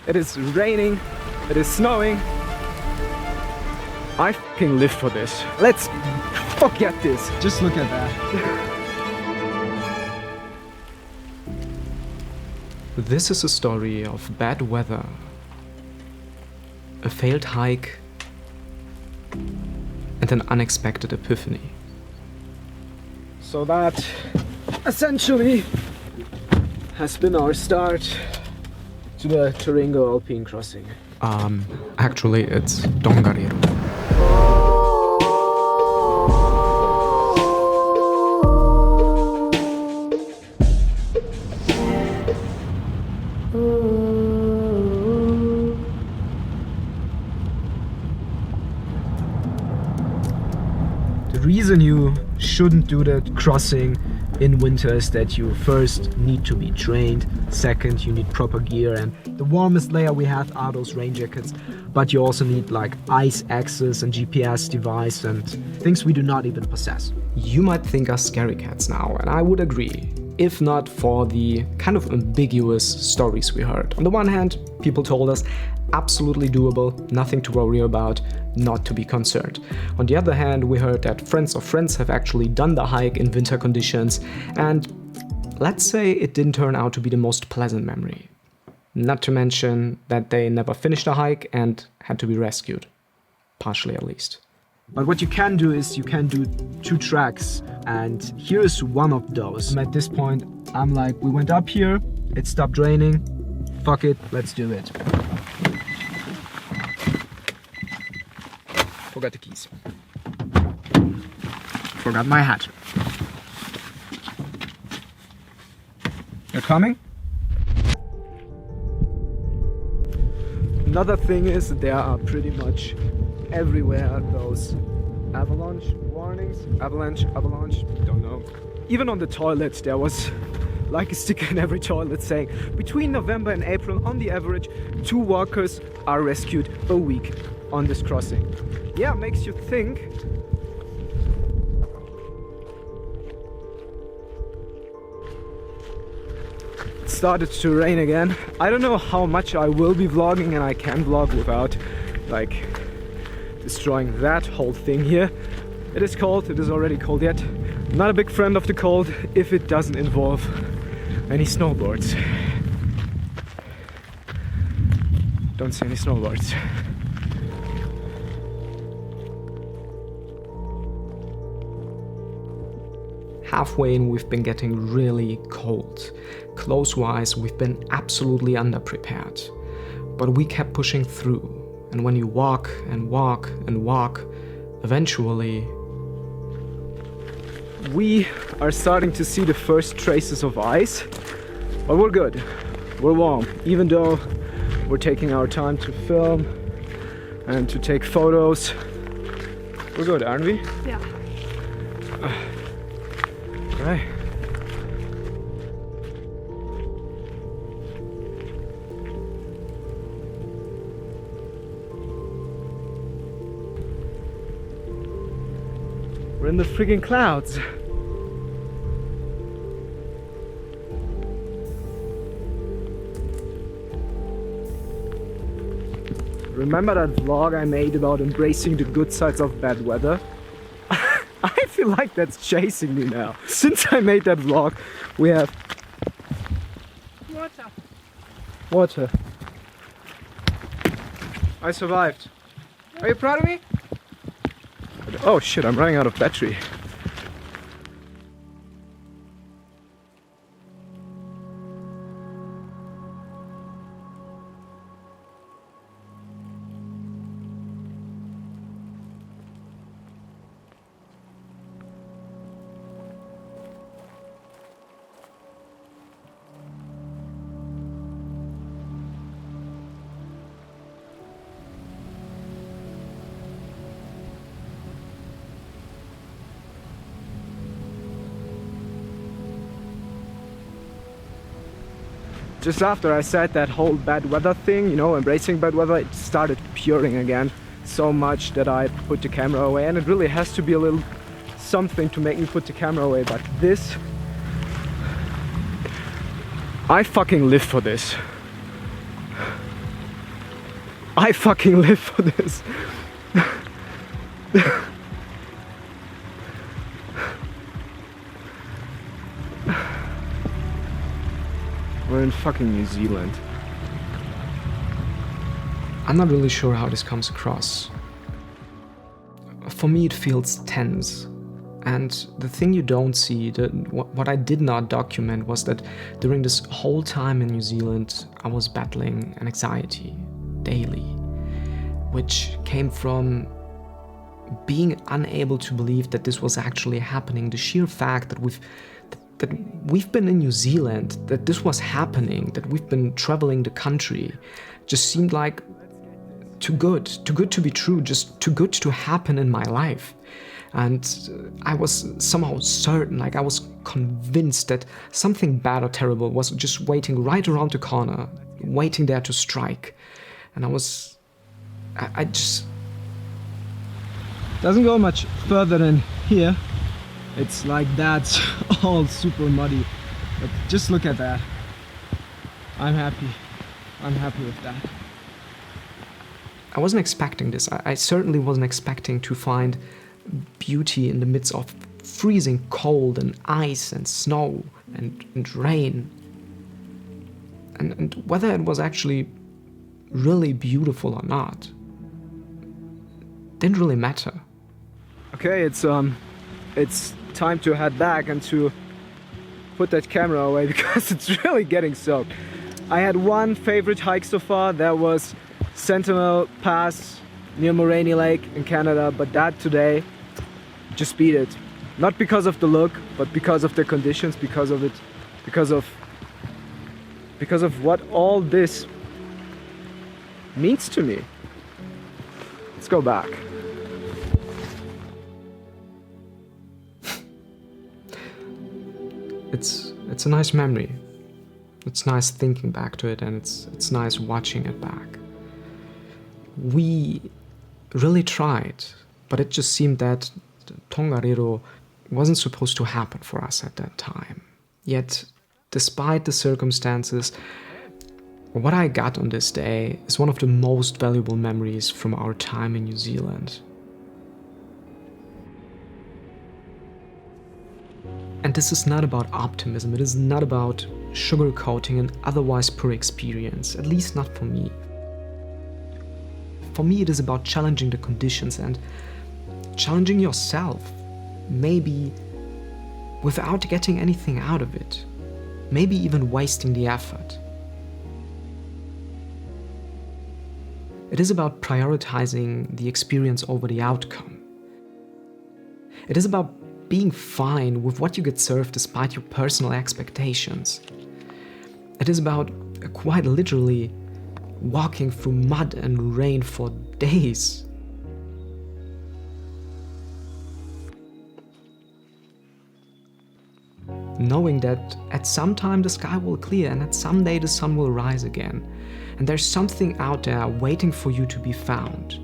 it is raining, it is snowing. I fucking live for this. Let's forget this. Just look at that. This is a story of bad weather, a failed hike, and an unexpected epiphany. So that essentially has been our start to the Tongariro Alpine Crossing. Actually it's Tongariro. The reason you shouldn't do the crossing in winter is that you first need to be trained, second you need proper gear, and the warmest layer we have are those rain jackets, but you also need like ice axes and GPS device and things we do not even possess. You might think us scary cats now, and I would agree, if not for the kind of ambiguous stories we heard. On the one hand, people told us absolutely doable, nothing to worry about, not to be concerned. On the other hand, we heard that friends of friends have actually done the hike in winter conditions, and let's say it didn't turn out to be the most pleasant memory. Not to mention that they never finished the hike and had to be rescued. Partially at least. But what you can do is you can do 2 tracks, and here is one of those. At this point, I'm like, we went up here, it stopped raining, fuck it, let's do it. Forgot the keys. Forgot my hat. You're coming? Another thing is that there are pretty much everywhere those avalanche warnings. Avalanche, don't know. Even on the toilets there was like a sticker in every toilet saying between November and April on the average 2 walkers are rescued a week on this crossing. Yeah, makes you think. It started to rain again. I don't know how much I will be vlogging, and I can vlog without like destroying that whole thing here. It is cold, it is already cold yet. I'm not a big friend of the cold if it doesn't involve any snowboards. Don't see any snowboards. Halfway in, we've been getting really cold. Clothes-wise, we've been absolutely underprepared. But we kept pushing through. And when you walk and walk and walk, eventually we are starting to see the first traces of ice. But we're good. We're warm. Even though we're taking our time to film and to take photos. We're good, aren't we? Yeah. Right. We're in the friggin' clouds. Remember that vlog I made about embracing the good sides of bad weather? I feel like that's chasing me now. Since I made that vlog, we have water. I survived. Are you proud of me? Oh shit, I'm running out of battery. Just after I said that whole bad weather thing, you know, embracing bad weather, it started pouring again so much that I put the camera away, and it really has to be a little something to make me put the camera away, but this, I fucking live for this. I fucking live for this. We're in fucking New Zealand. I'm not really sure how this comes across. For me, it feels tense. And the thing you don't see, what I did not document, was that during this whole time in New Zealand, I was battling an anxiety daily, which came from being unable to believe that this was actually happening. The sheer fact that we've been in New Zealand, that this was happening, that we've been traveling the country, just seemed like too good to be true, just too good to happen in my life. And I was somehow certain, like I was convinced that something bad or terrible was just waiting right around the corner, waiting there to strike. And I just... Doesn't go much further than here. It's like that's all super muddy. But just look at that. I'm happy with that. I wasn't expecting this. I certainly wasn't expecting to find beauty in the midst of freezing cold and ice and snow and rain. And whether it was actually really beautiful or not didn't really matter. Okay, it's time to head back and to put that camera away because it's really getting soaked. I had one favorite hike so far. That was Sentinel Pass near Moraine Lake in Canada, but that today just beat it. Not because of the look, but because of the conditions, because of what all this means to me. Let's go back. It's a nice memory. It's nice thinking back to it, and it's nice watching it back. We really tried, but it just seemed that Tongariro wasn't supposed to happen for us at that time. Yet, despite the circumstances, what I got on this day is one of the most valuable memories from our time in New Zealand. And this is not about optimism, it is not about sugarcoating an otherwise poor experience, at least not for me. For me, it is about challenging the conditions and challenging yourself, maybe without getting anything out of it, maybe even wasting the effort. It is about prioritizing the experience over the outcome. It is about being fine with what you get served despite your personal expectations. It is about quite literally walking through mud and rain for days. Knowing that at some time the sky will clear and that someday the sun will rise again. And there's something out there waiting for you to be found.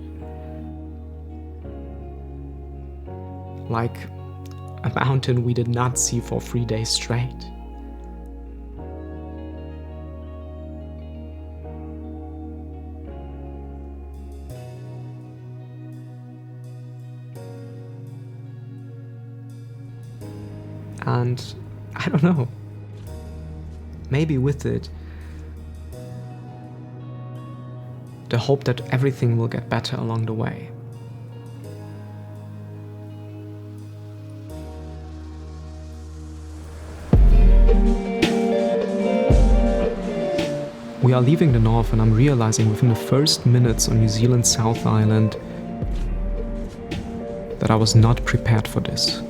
Like a mountain we did not see for 3 days straight. And I don't know, maybe with it, the hope that everything will get better along the way. We are leaving the north, and I'm realizing within the first minutes on New Zealand's South Island that I was not prepared for this.